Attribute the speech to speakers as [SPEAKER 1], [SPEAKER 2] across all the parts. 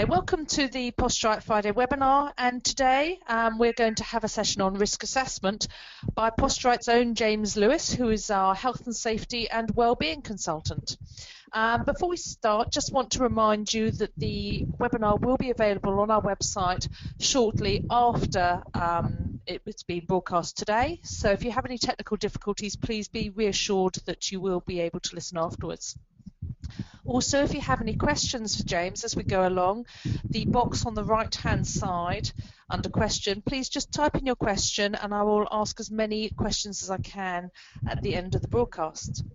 [SPEAKER 1] Welcome to the Posturite Friday webinar, and today we're going to have a session on risk assessment by Posturite's own James Lewis, who is our health and safety and wellbeing consultant. Before we start, just want to remind you that the webinar will be available on our website shortly after it's been broadcast today. So if you have any technical difficulties, please be reassured that you will be able to listen afterwards. Also, if you have any questions for James as we go along, the box on the right-hand side under question, please just type in your question and I will ask as many questions as I can at the end of the broadcast.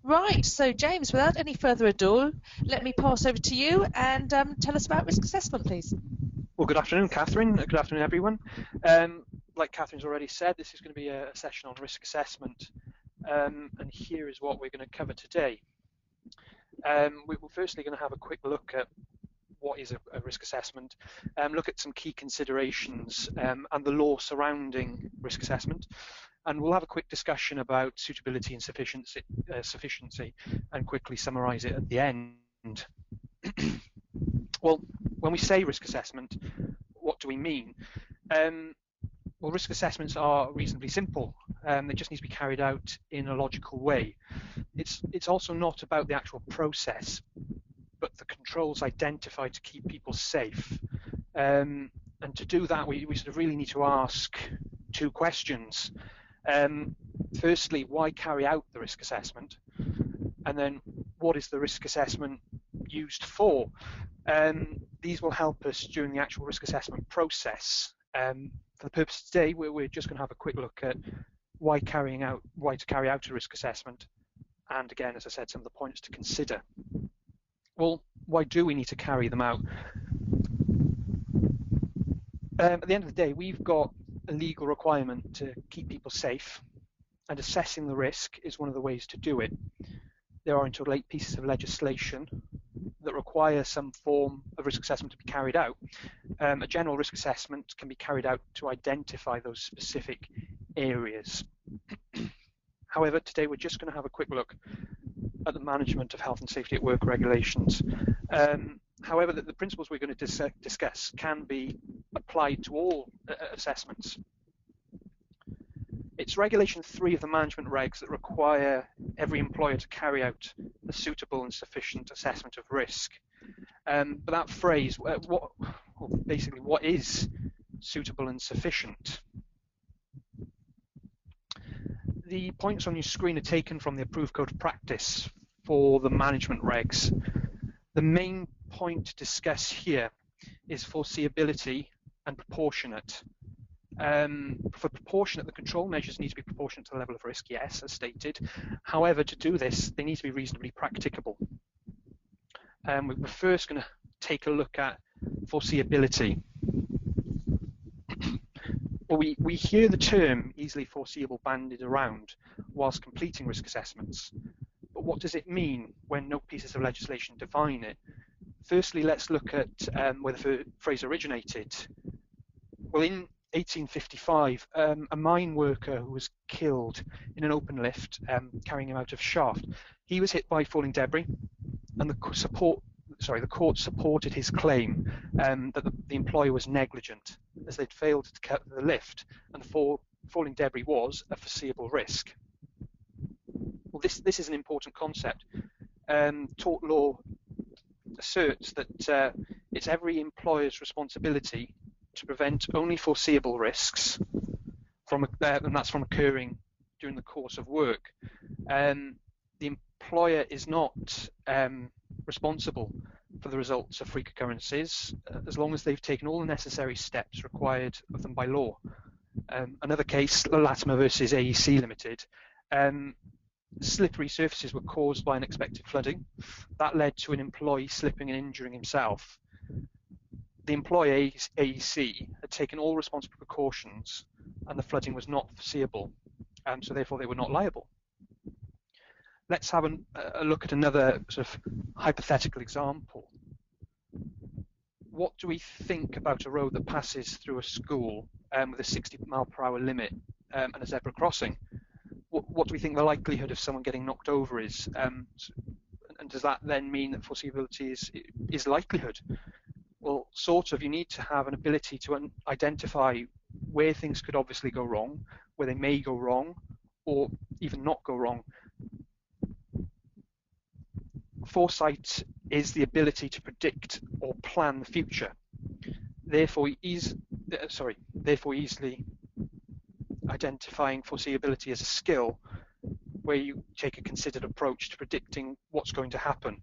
[SPEAKER 1] Right, so James, without any further ado, let me pass over to you and tell us about risk assessment, please.
[SPEAKER 2] Well, good afternoon, Catherine. Good afternoon, everyone. Like Catherine's already said, this is going to be a session on risk assessment, and here is what we're going to cover today. We're firstly going to have a quick look at what is a risk assessment, look at some key considerations and the law surrounding risk assessment, and we'll have a quick discussion about suitability and sufficiency and quickly summarise it at the end. Well, when we say risk assessment, what do we mean? Well, risk assessments are reasonably simple. They just need to be carried out in a logical way. It's also not about the actual process, but the controls identified to keep people safe. And to do that, we sort of really need to ask two questions. Firstly, why carry out the risk assessment? And then, what is the risk assessment used for? These will help us during the actual risk assessment process. For the purpose of today, we're just going to have a quick look at why to carry out a risk assessment, and again, as I said, some of the points to consider. Well, why do we need to carry them out? At the end of the day, we've got a legal requirement to keep people safe, and assessing the risk is one of the ways to do it. There are until 8 pieces of legislation that require some form of risk assessment to be carried out. A general risk assessment can be carried out to identify those specific areas. However, today we're just going to have a quick look at the management of health and safety at work regulations. However, the principles we're going to discuss can be applied to all assessments. It's Regulation 3 of the management regs that require every employer to carry out a suitable and sufficient assessment of risk. But that phrase, basically, what is suitable and sufficient? The points on your screen are taken from the approved code of practice for the management regs. The main point to discuss here is foreseeability and proportionate. For proportionate, the control measures need to be proportionate to the level of risk, yes, as stated. However, to do this, they need to be reasonably practicable. We're first going to take a look at foreseeability. Well, we hear the term easily foreseeable bandied around whilst completing risk assessments. But what does it mean when no pieces of legislation define it? Firstly, let's look at where the phrase originated. Well, in 1855, a mine worker who was killed in an open lift carrying him out of shaft, he was hit by falling debris, and the court supported his claim that the employer was negligent as they'd failed to cut the lift, and the falling debris was a foreseeable risk. Well, this is an important concept. Tort law asserts that it's every employer's responsibility to prevent only foreseeable risks and that's from occurring during the course of work. The employer is not responsible for the results of freak occurrences as long as they've taken all the necessary steps required of them by law. Another case, Latimer versus AEC Limited, slippery surfaces were caused by unexpected flooding. That led to an employee slipping and injuring himself. The employer, AEC, had taken all responsible precautions and the flooding was not foreseeable, so therefore they were not liable. Let's have a look at another sort of hypothetical example. What do we think about a road that passes through a school with a 60-mile-per-hour limit and a zebra crossing? What do we think the likelihood of someone getting knocked over is? And does that then mean that foreseeability is likelihood? Well, you need to have an ability to identify where things could obviously go wrong, where they may go wrong, or even not go wrong. Foresight is the ability to predict or plan the future. Therefore, easily identifying foreseeability as a skill where you take a considered approach to predicting what's going to happen.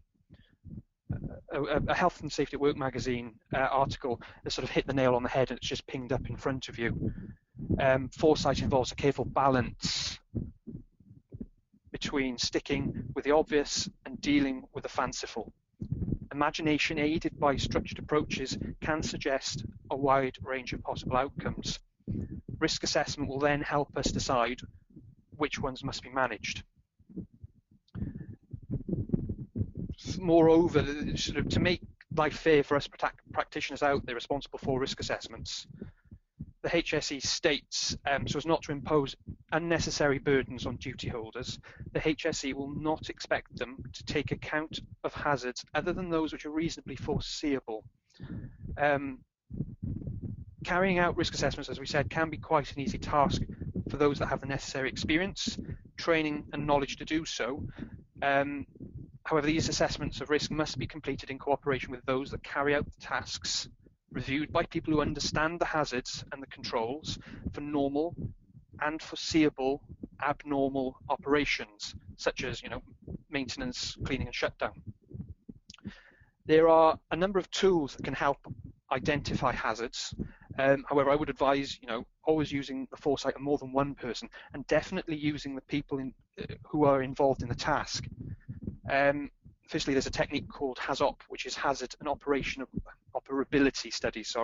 [SPEAKER 2] A Health and Safety at Work magazine article has sort of hit the nail on the head, and it's just pinged up in front of you. Foresight involves a careful balance between sticking with the obvious and dealing with the fanciful. Imagination aided by structured approaches can suggest a wide range of possible outcomes. Risk assessment will then help us decide which ones must be managed. Moreover, sort of to make life fair for us practitioners out there responsible for risk assessments, the HSE states, so as not to impose unnecessary burdens on duty holders, the HSE will not expect them to take account of hazards other than those which are reasonably foreseeable. Carrying out risk assessments, as we said, can be quite an easy task for those that have the necessary experience, training and knowledge to do so. However, these assessments of risk must be completed in cooperation with those that carry out the tasks, reviewed by people who understand the hazards and the controls for normal and foreseeable abnormal operations, such as maintenance, cleaning and shutdown. There are a number of tools that can help identify hazards. However, I would advise always using the foresight of more than one person, and definitely using the people who are involved in the task. Firstly, there's a technique called Hazop, which is Hazard and Operability Studies,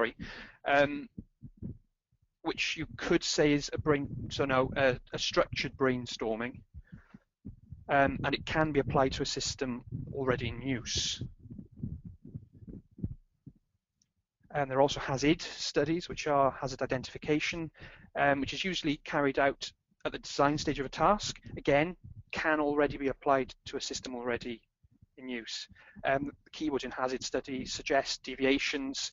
[SPEAKER 2] which you could say is a structured brainstorming, and it can be applied to a system already in use. And there are also hazard studies, which are hazard identification, which is usually carried out at the design stage of a task. Again, can already be applied to a system already in use. The keywords in hazard studies suggest deviations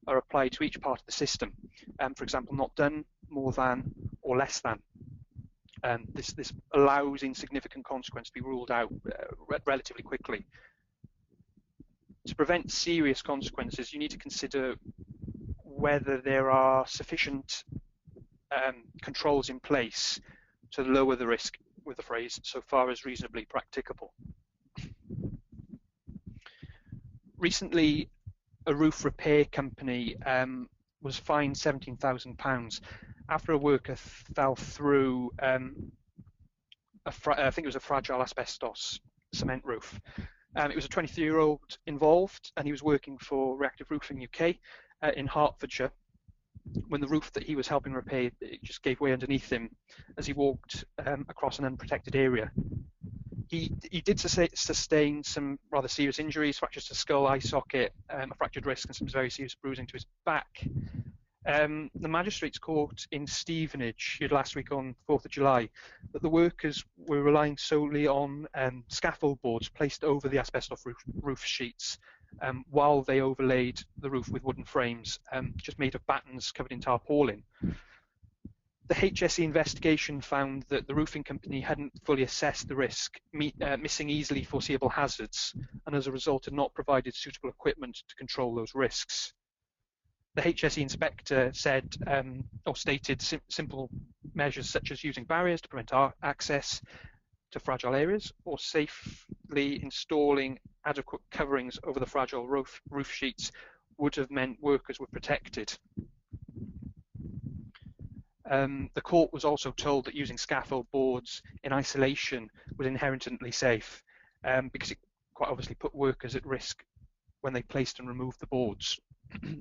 [SPEAKER 2] are applied to each part of the system. For example, not done, more than, or less than. This allows insignificant consequence to be ruled out relatively quickly. To prevent serious consequences, you need to consider whether there are sufficient controls in place to lower the risk, with the phrase, so far as reasonably practicable. Recently, a roof repair company was fined £17,000 after a worker fell through, I think it was a fragile asbestos cement roof. It was a 23-year-old involved, and he was working for Reactive Roofing UK in Hertfordshire, when the roof that he was helping repair just gave way underneath him as he walked across an unprotected area. He did sustain some rather serious injuries, fractures to skull, eye socket, a fractured wrist, and some very serious bruising to his back. The Magistrates Court in Stevenage last week on 4th of July that the workers were relying solely on scaffold boards placed over the asbestos roof sheets while they overlaid the roof with wooden frames just made of battens covered in tarpaulin. The HSE investigation found that the roofing company hadn't fully assessed the risk, missing easily foreseeable hazards, and as a result had not provided suitable equipment to control those risks. The HSE inspector said or stated simple measures such as using barriers to prevent access to fragile areas, or safely installing adequate coverings over the fragile roof sheets would have meant workers were protected. The court was also told that using scaffold boards in isolation was inherently safe because it quite obviously put workers at risk when they placed and removed the boards,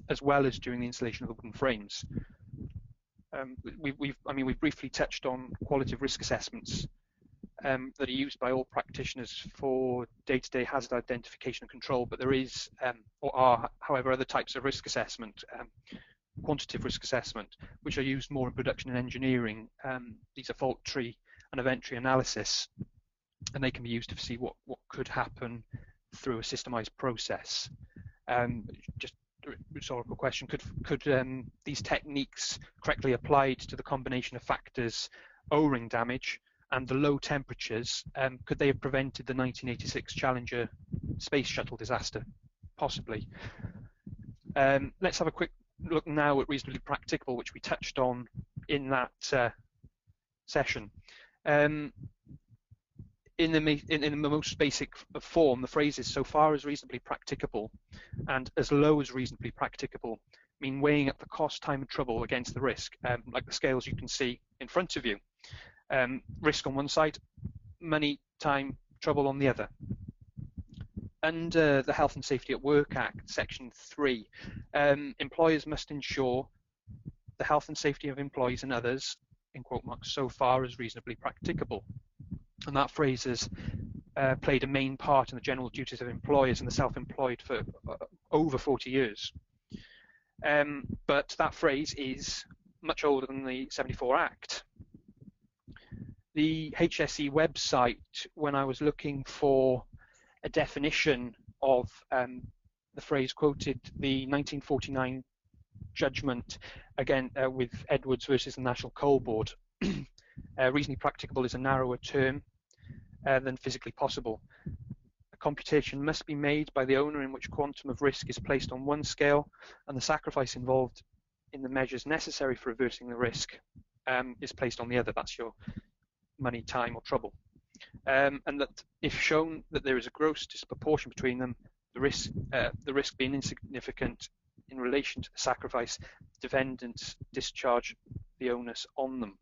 [SPEAKER 2] as well as during the installation of the wooden frames. We've briefly touched on qualitative risk assessments that are used by all practitioners for day-to-day hazard identification and control, but there is, or are, however, other types of risk assessment, quantitative risk assessment, which are used more in production and engineering. These are fault tree and event tree analysis, and they can be used to see what could happen through a systemized process. Just rhetorical question, could these techniques correctly applied to the combination of factors O-ring damage and the low temperatures, could they have prevented the 1986 Challenger space shuttle disaster? Possibly. Let's have a quick look now at reasonably practicable, which we touched on in that session. In the most basic form, the phrases "so far as reasonably practicable" and "as low as reasonably practicable" mean weighing up the cost, time and trouble against the risk, like the scales you can see in front of you. Risk on one side, money, time, trouble on the other. Under the Health and Safety at Work Act, Section 3, employers must ensure the health and safety of employees and others, in quote marks, so far as reasonably practicable. And that phrase has played a main part in the general duties of employers and the self-employed for over 40 years. But that phrase is much older than the 74 Act. The HSE website, when I was looking for a definition of the phrase, quoted the 1949 judgment, again with Edwards versus the National Coal Board. Reasonably practicable is a narrower term than physically possible. A computation must be made by the owner in which quantum of risk is placed on one scale, and the sacrifice involved in the measures necessary for reversing the risk is placed on the other. That's your money, time, or trouble. And that if shown that there is a gross disproportion between them, the risk being insignificant in relation to the sacrifice, defendants discharge the onus on them.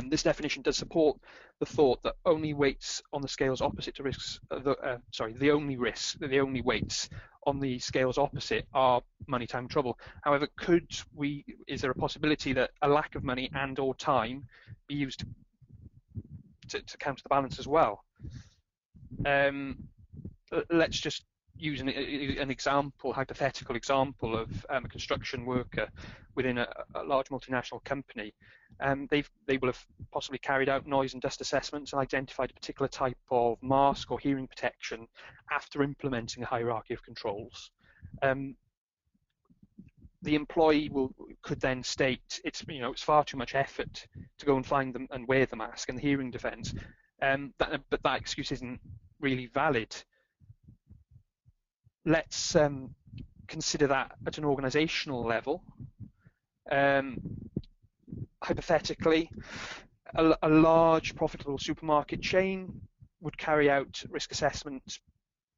[SPEAKER 2] This definition does support the thought that only weights on the scales opposite to risks. The only weights on the scales opposite are money, time, and trouble. However, is there a possibility that a lack of money and/or time be used to counter the balance as well? Let's just use an example, hypothetical example of a construction worker within a large multinational company. They will have possibly carried out noise and dust assessments and identified a particular type of mask or hearing protection after implementing a hierarchy of controls. The employee could then state it's far too much effort to go and find them and wear the mask and the hearing defence, but that excuse isn't really valid. Let's consider that at an organisational level. Hypothetically, a large profitable supermarket chain would carry out risk assessments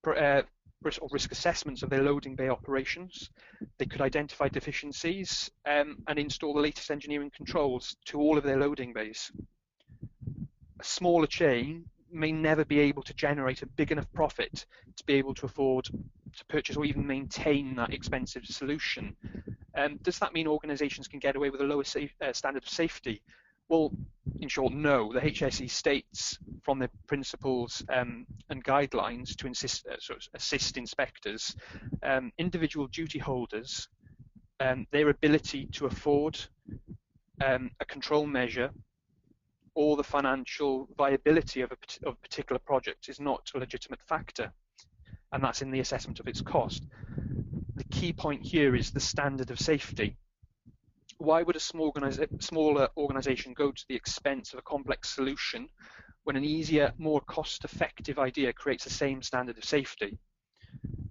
[SPEAKER 2] of their loading bay operations. They could identify deficiencies and install the latest engineering controls to all of their loading bays. A smaller chain may never be able to generate a big enough profit to be able to afford to purchase or even maintain that expensive solution. Does that mean organisations can get away with a lower standard of safety? Well, in short, no. The HSE states from their principles and guidelines to assist inspectors, individual duty holders, their ability to afford a control measure or the financial viability of a particular project is not a legitimate factor, and that's in the assessment of its cost. The key point here is the standard of safety. Why would a smaller organisation go to the expense of a complex solution when an easier, more cost-effective idea creates the same standard of safety?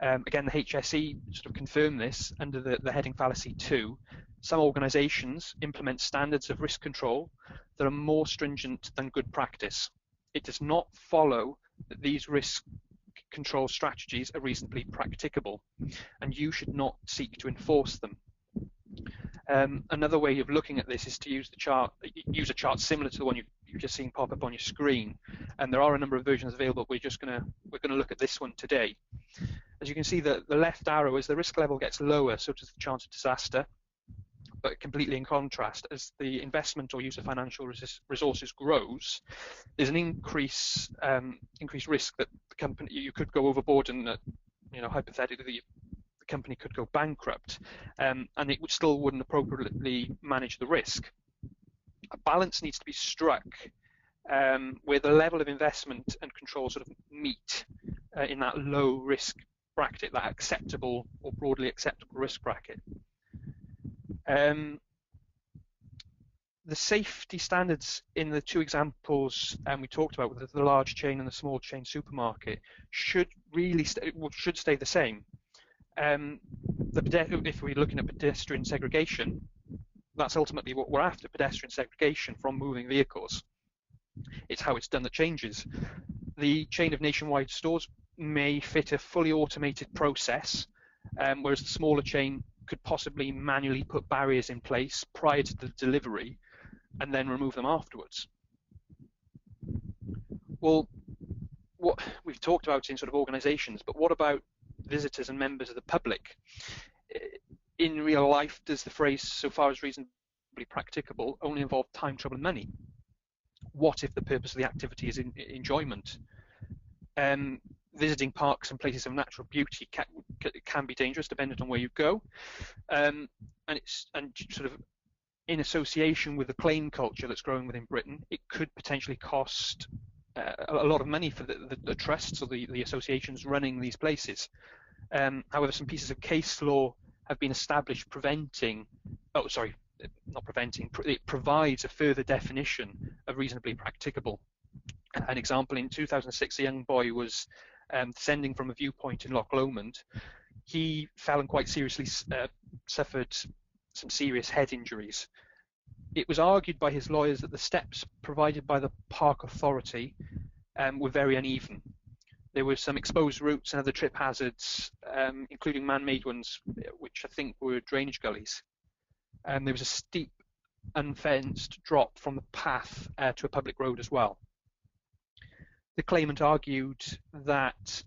[SPEAKER 2] Again, the HSE sort of confirmed this under the heading Fallacy 2. Some organisations implement standards of risk control that are more stringent than good practice. It does not follow that these risk control strategies are reasonably practicable, and you should not seek to enforce them. Another way of looking at this is to use a chart similar to the one you've just seen pop up on your screen, and there are a number of versions available. We're going to look at this one today. As you can see, the left arrow, as the risk level gets lower, so does the chance of disaster. But completely in contrast, as the investment or use of financial resources grows, there's an increased risk that the company, you could go overboard and hypothetically the company could go bankrupt, and it still wouldn't appropriately manage the risk. A balance needs to be struck where the level of investment and control sort of meet in that low risk bracket, that acceptable or broadly acceptable risk bracket. The safety standards in the two examples we talked about with the large chain and the small chain supermarket should really should stay the same. If we're looking at pedestrian segregation, that's ultimately what we're after, pedestrian segregation from moving vehicles. It's how it's done that changes. The chain of nationwide stores may fit a fully automated process, whereas the smaller chain could possibly manually put barriers in place prior to the delivery and then remove them afterwards. Well, what we've talked about in sort of organizations, but what about visitors and members of the public? In real life, does the phrase "so far as reasonably practicable" only involve time, trouble and money? What if the purpose of the activity is enjoyment? Visiting parks and places of natural beauty can be dangerous depending on where you go, and sort of in association with the claim culture that's growing within Britain, it could potentially cost a lot of money for the trusts or the associations running these places. However, some pieces of case law have been established it provides a further definition of reasonably practicable. An example, in 2006, a young boy was descending from a viewpoint in Loch Lomond. He fell and quite seriously suffered some serious head injuries. It was argued by his lawyers that the steps provided by the park authority were very uneven. There were some exposed routes and other trip hazards, including man-made ones, which I think were drainage gullies. There was a steep, unfenced drop from the path to a public road as well. The claimant argued that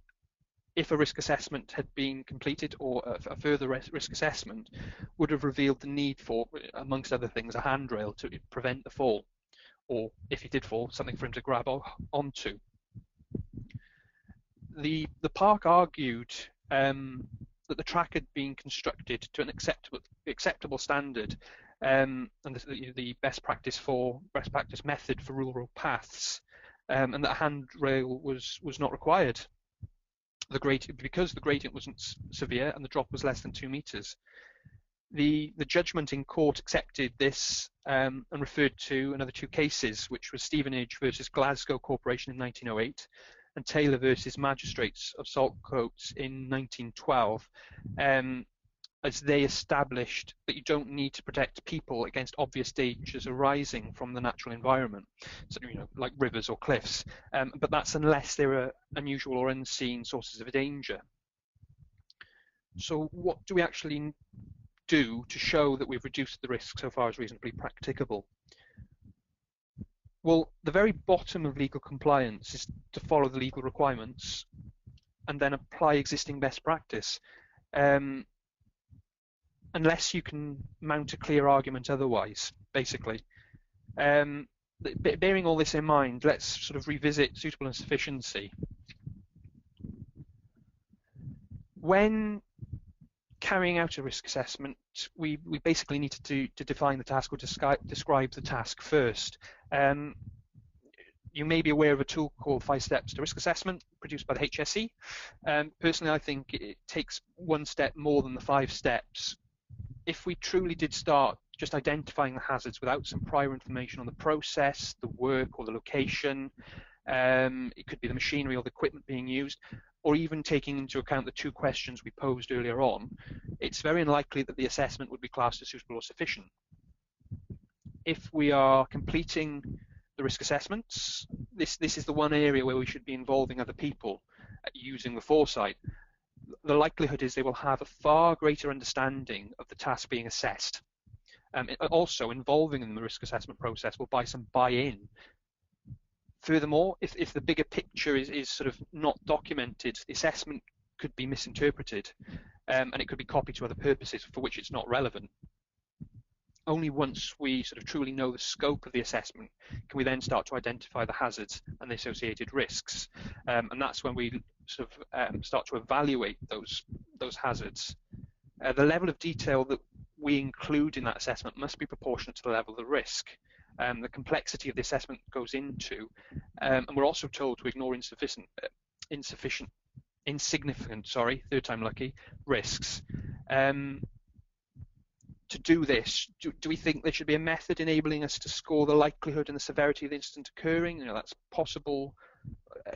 [SPEAKER 2] if a risk assessment had been completed, or a further risk assessment would have revealed the need for, amongst other things, a handrail to prevent the fall, or if he did fall, something for him to grab onto. The park argued that the track had been constructed to an acceptable standard, and the best practice method for rural paths, and that a handrail was not required. Because the gradient wasn't severe and the drop was less than 2 meters. The judgment in court accepted this and referred to another two cases, which was Stevenage versus Glasgow Corporation in 1908 and Taylor versus Magistrates of Saltcoats in 1912, as they established that you don't need to protect people against obvious dangers arising from the natural environment, so like rivers or cliffs, but that's unless there are unusual or unseen sources of danger. So what do we actually do to show that we've reduced the risk so far as reasonably practicable? Well, the very bottom of legal compliance is to follow the legal requirements and then apply existing best practice. Unless you can mount a clear argument otherwise, basically. Bearing all this in mind, let's sort of revisit suitable insufficiency. When carrying out a risk assessment, we basically need to define the task or describe the task first. You may be aware of a tool called 5 Steps to Risk Assessment produced by the HSE. Personally, I think it takes one step more than the 5 steps. If we truly did start just identifying the hazards without some prior information on the process, the work or the location, it could be the machinery or the equipment being used, or even taking into account the 2 questions we posed earlier on, it's very unlikely that the assessment would be classed as suitable or sufficient. If we are completing the risk assessments, this is the one area where we should be involving other people using the Foresight. The likelihood is they will have a far greater understanding of the task being assessed. Also, involving them in the risk assessment process will buy some buy-in. Furthermore, if the bigger picture is sort of not documented, the assessment could be misinterpreted, and it could be copied to other purposes for which it's not relevant. Only once we sort of truly know the scope of the assessment can we then start to identify the hazards and the associated risks, and that's when we sort of start to evaluate those hazards. The level of detail that we include in that assessment must be proportionate to the level of the risk. The complexity of the assessment goes into, and we're also told to ignore insufficient insignificant, third time lucky, risks. To do this, do we think there should be a method enabling us to score the likelihood and the severity of the incident occurring? That's possible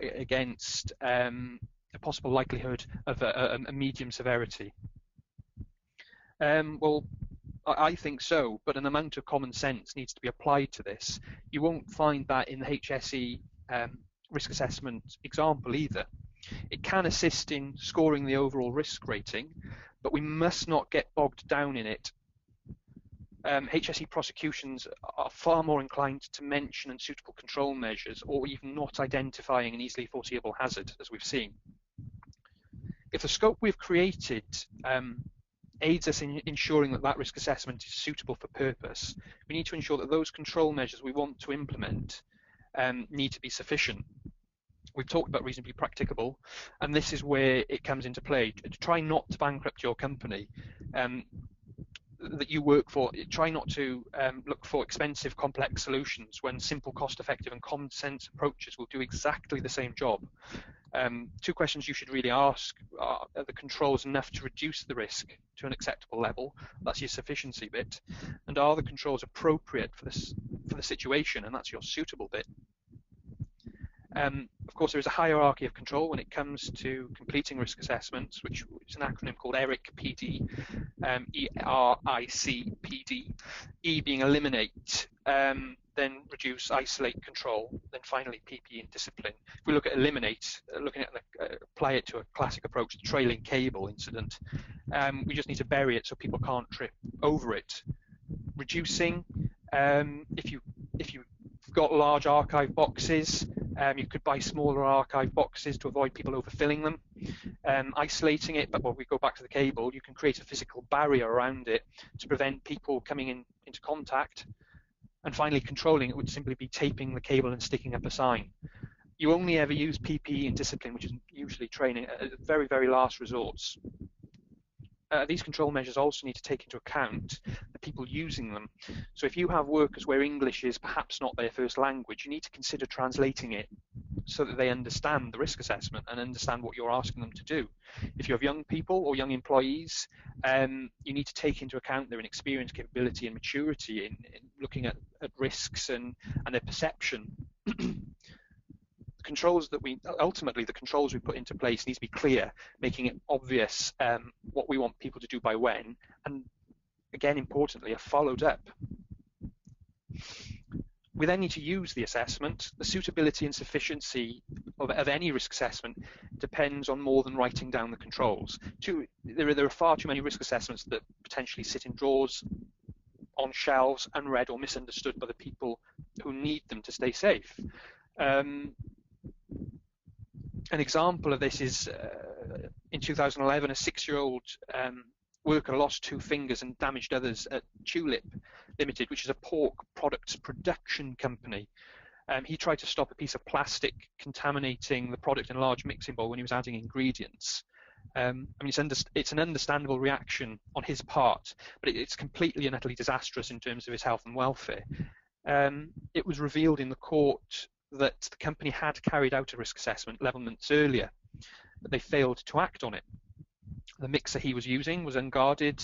[SPEAKER 2] against a possible likelihood of a medium severity. Well, I think so, but an amount of common sense needs to be applied to this. You won't find that in the HSE risk assessment example either. It can assist in scoring the overall risk rating, but we must not get bogged down in it. HSE prosecutions are far more inclined to mention unsuitable control measures or even not identifying an easily foreseeable hazard, as we've seen. If the scope we've created aids us in ensuring that that risk assessment is suitable for purpose, we need to ensure that those control measures we want to implement need to be sufficient. We've talked about reasonably practicable, and this is where it comes into play. Try not to bankrupt your company that you work for. Try not to look for expensive, complex solutions when simple, cost-effective and common sense approaches will do exactly the same job. Two questions you should really ask are the controls enough to reduce the risk to an acceptable level? That's your sufficiency bit. And are the controls appropriate for the situation? And that's your suitable bit. Of course, there is a hierarchy of control when it comes to completing risk assessments, which is an acronym called ERIC PD, E-R-I-C-P-D, E being eliminate, then reduce, isolate, control, then finally PPE and discipline. If we look at eliminate, looking at apply it to a classic approach, the trailing cable incident, we just need to bury it so people can't trip over it. Reducing, if you've got large archive boxes, you could buy smaller archive boxes to avoid people overfilling them. Isolating it, but when we go back to the cable, you can create a physical barrier around it to prevent people coming into contact. And finally, controlling it would simply be taping the cable and sticking up a sign. You only ever use PPE and discipline, which is usually training, at very, very last resorts. These control measures also need to take into account the people using them. So if you have workers where English is perhaps not their first language, you need to consider translating it so that they understand the risk assessment and understand what you're asking them to do. If you have young people or young employees, you need to take into account their inexperience, capability and maturity in looking at risks and their perception. Controls that ultimately the controls we put into place need to be clear, making it obvious what we want people to do by when, and again, importantly, are followed up. We then need to use the assessment. The suitability and sufficiency of any risk assessment depends on more than writing down the controls. There are far too many risk assessments that potentially sit in drawers, on shelves, unread or misunderstood by the people who need them to stay safe. An example of this is in 2011, a 6-year-old worker lost 2 fingers and damaged others at Tulip Limited, which is a pork products production company. He tried to stop a piece of plastic contaminating the product in a large mixing bowl when he was adding ingredients. I mean, it's an understandable reaction on his part, but it's completely and utterly disastrous in terms of his health and welfare. It was revealed in the court that the company had carried out a risk assessment 11 months earlier, but they failed to act on it. The mixer he was using was unguarded,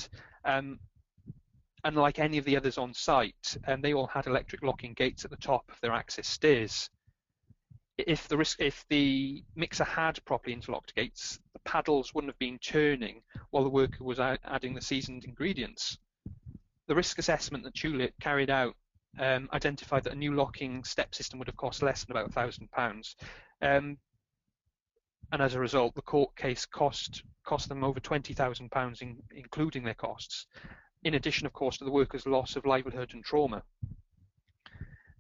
[SPEAKER 2] unlike any of the others on site, and they all had electric locking gates at the top of their access stairs. If the mixer had properly interlocked gates, the paddles wouldn't have been turning while the worker was adding the seasoned ingredients. The risk assessment that Tulip carried out identified that a new locking step system would have cost less than about £1,000, and as a result, the court case cost them over £20,000, including their costs. In addition, of course, to the worker's loss of livelihood and trauma.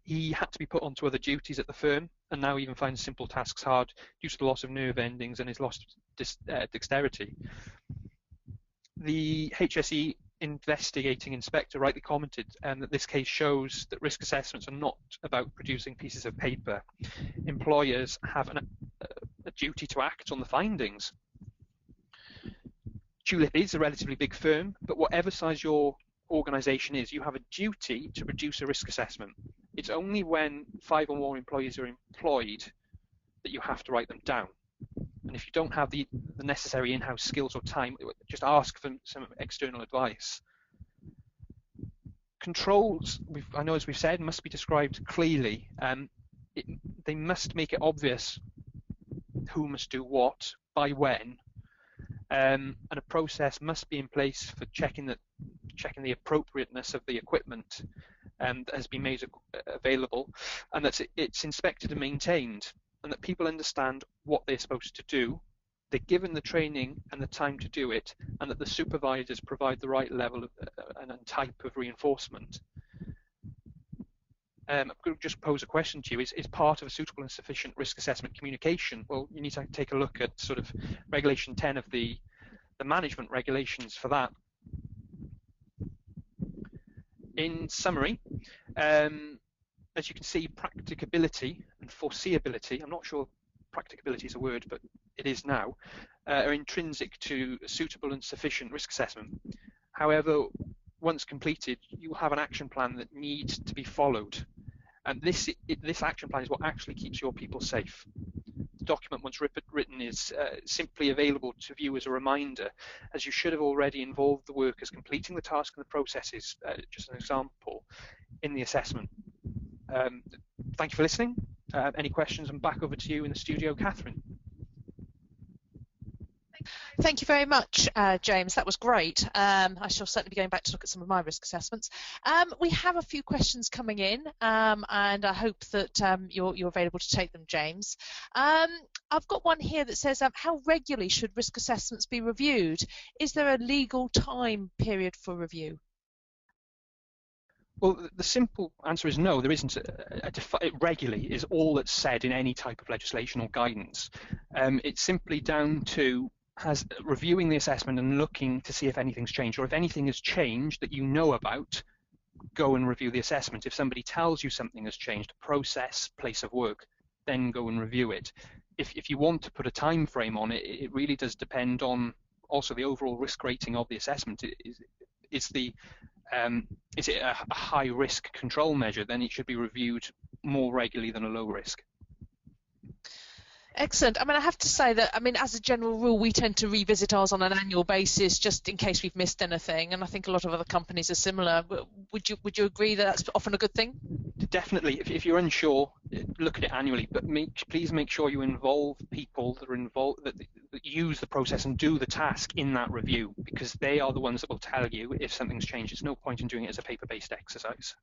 [SPEAKER 2] He had to be put onto other duties at the firm, and now even finds simple tasks hard due to the loss of nerve endings and his lost dexterity. The HSE investigating inspector rightly commented that this case shows that risk assessments are not about producing pieces of paper. Employers have a duty to act on the findings. Tulip is a relatively big firm, but whatever size your organisation is, you have a duty to produce a risk assessment. It's only when 5 or more employees are employed that you have to write them down. And And if you don't have the necessary in-house skills or time, just ask for some external advice. Controls, I know as we've said, must be described clearly. They must make it obvious who must do what, by when, and a process must be in place for checking the appropriateness of the equipment that has been made available, and that it's inspected and maintained, and that people understand what they're supposed to do, they're given the training and the time to do it, and that the supervisors provide the right level of, and type of reinforcement. I'm going to just pose a question to you. Is part of a suitable and sufficient risk assessment communication? Well, you need to take a look at sort of Regulation 10 of the management regulations for that. In summary, as you can see, practicability and foreseeability, I'm not sure practicability is a word, but it is now, are intrinsic to a suitable and sufficient risk assessment. However, once completed, you will have an action plan that needs to be followed. And this action plan is what actually keeps your people safe. The document, once written, is simply available to view as a reminder, as you should have already involved the workers completing the task and the processes, just an example, in the assessment. Thank you for listening. Any questions? And back over to you in the studio, Catherine.
[SPEAKER 1] Thank you very much, James. That was great. I shall certainly be going back to look at some of my risk assessments. We have a few questions coming in, and I hope that you're available to take them, James. I've got one here that says, how regularly should risk assessments be reviewed? Is there a legal time period for review?
[SPEAKER 2] Well, the simple answer is no, there isn't. Regularly is all that's said in any type of legislation or guidance. It's simply down to reviewing the assessment and looking to see if anything's changed, or if anything has changed that you know about, go and review the assessment. If somebody tells you something has changed, process, place of work, then go and review it. If you want to put a time frame on it, it really does depend on also the overall risk rating of the assessment. Is it a high risk control measure? Then it should be reviewed more regularly than a low risk.
[SPEAKER 1] Excellent. I mean, I have to say that, I mean, as a general rule, we tend to revisit ours on an annual basis just in case we've missed anything, and I think a lot of other companies are similar. Would you agree that that's often a good thing?
[SPEAKER 2] Definitely. If you're unsure, look at it annually, but please make sure you involve people that are involved, that use the process and do the task in that review, because they are the ones that will tell you if something's changed. There's no point in doing it as a paper-based exercise.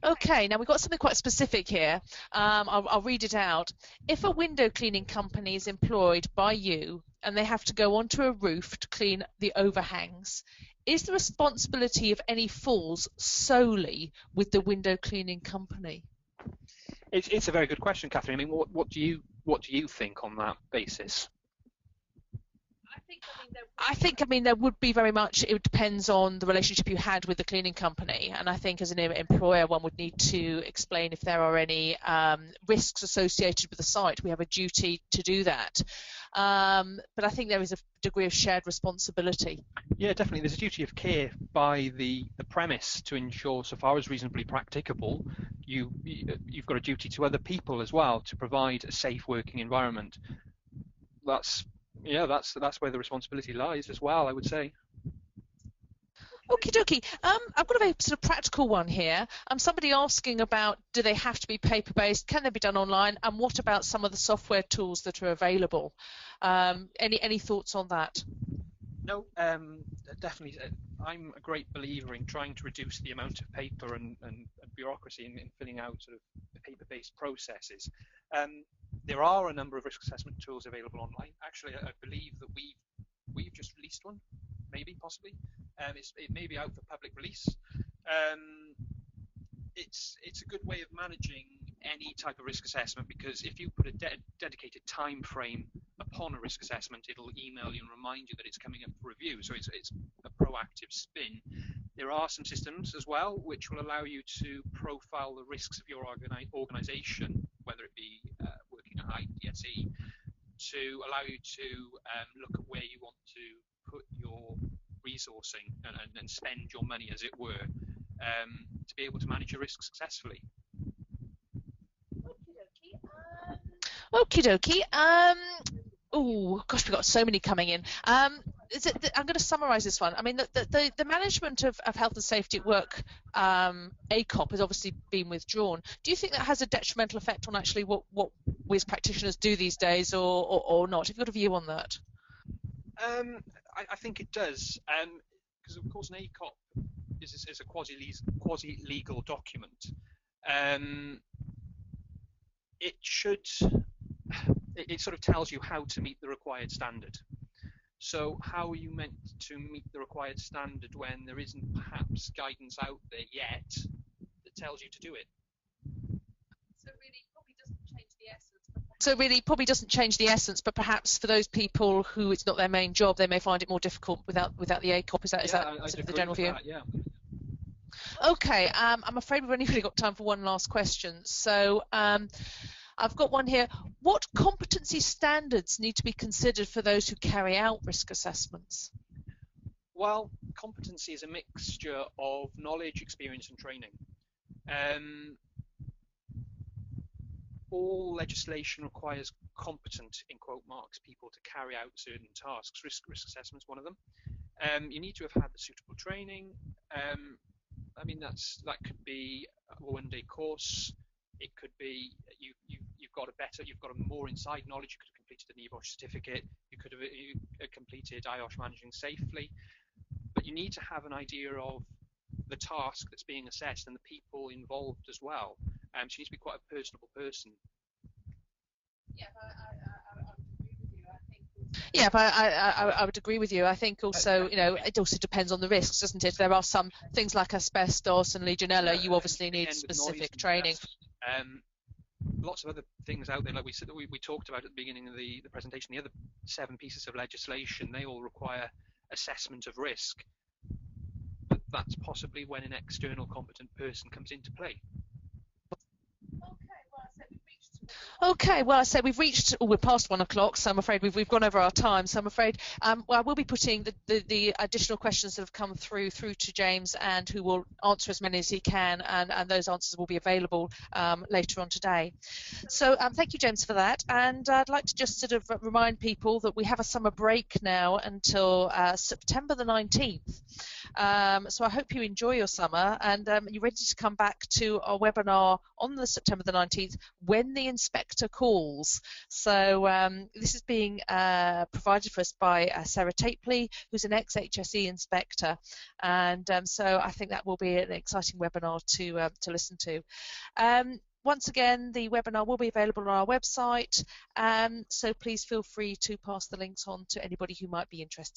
[SPEAKER 1] Okay, now we've got something quite specific here. I'll read it out. If a window cleaning company is employed by you and they have to go onto a roof to clean the overhangs, is the responsibility of any falls solely with the window cleaning company?
[SPEAKER 2] It's a very good question, Catherine. I mean, what do you think on that basis?
[SPEAKER 1] I mean, there would be very much, it depends on the relationship you had with the cleaning company. And I think as an employer, one would need to explain if there are any risks associated with the site. We have a duty to do that. But I think there is a degree of shared responsibility. Yeah,
[SPEAKER 2] definitely. There's a duty of care by the premise to ensure, so far as reasonably practicable, you've got a duty to other people as well to provide a safe working environment. That's where the responsibility lies as well, I would say.
[SPEAKER 1] Okie dokie. I've got a very sort of practical one here. Somebody asking about, do they have to be paper-based? Can they be done online? And what about some of the software tools that are available? Any thoughts on that?
[SPEAKER 2] No, definitely. I'm a great believer in trying to reduce the amount of paper and bureaucracy in filling out sort of paper-based processes. There are a number of risk assessment tools available online. Actually, I believe that we've just released one, possibly. It may be out for public release. It's a good way of managing any type of risk assessment, because if you put a dedicated time frame upon a risk assessment, it'll email you and remind you that it's coming up for review. So it's a proactive spin. There are some systems as well which will allow you to profile the risks of your organisation, whether it be working at height, DSE, to allow you to look at where you want to put your resourcing and spend your money, as it were, to be able to manage your risk successfully.
[SPEAKER 1] Okie dokie. Oh gosh, we've got so many coming in. I'm going to summarise this one. I mean, the management of health and safety at work, ACOP, has obviously been withdrawn. Do you think that has a detrimental effect on actually what we as practitioners do these days, or not? Have you got a view on that?
[SPEAKER 2] I think it does, because of course an ACOP is a quasi-legal document. It sort of tells you how to meet the required standard. So how are you meant to meet the required standard when there isn't perhaps guidance out there yet that tells you to do it?
[SPEAKER 1] So really, probably doesn't change the essence, but perhaps for those people who it's not their main job, they may find it more difficult without the ACOP. Is that sort of the general view?
[SPEAKER 2] That, yeah.
[SPEAKER 1] Okay, I'm afraid we've only really got time for one last question. So I've got one here. What competency standards need to be considered for those who carry out risk assessments?
[SPEAKER 2] Well, competency is a mixture of knowledge, experience, and training. All legislation requires competent, in quote marks, people to carry out certain tasks. Risk assessment is one of them. You need to have had the suitable training. I mean, that could be a one-day course. It could be you've got a more inside knowledge. You could have completed an EBOSH certificate. You could have completed IOSH managing safely. But you need to have an idea of the task that's being assessed and the people involved as well. So you need to be quite a personable person.
[SPEAKER 1] Yeah, but I would agree with you. I think also, it also depends on the risks, doesn't it? There are some things like asbestos and Legionella. You obviously need specific training.
[SPEAKER 2] Lots of other things out there, like we talked about at the beginning of the presentation. The other 7 pieces of legislation, they all require assessment of risk. But that's possibly when an external competent person comes into play.
[SPEAKER 1] Okay, well, I said we're past 1 o'clock, so I'm afraid we've gone over our time. So I'm afraid, I will be putting the additional questions that have come through to James, and who will answer as many as he can, and those answers will be available later on today. So thank you, James, for that. And I'd like to just sort of remind people that we have a summer break now until September the 19th. So I hope you enjoy your summer, and you're ready to come back to our webinar on the September the 19th when the inspector calls. So this is being provided for us by Sarah Tapley, who's an ex-HSE inspector, and so I think that will be an exciting webinar to listen to. Once again, the webinar will be available on our website, so please feel free to pass the links on to anybody who might be interested.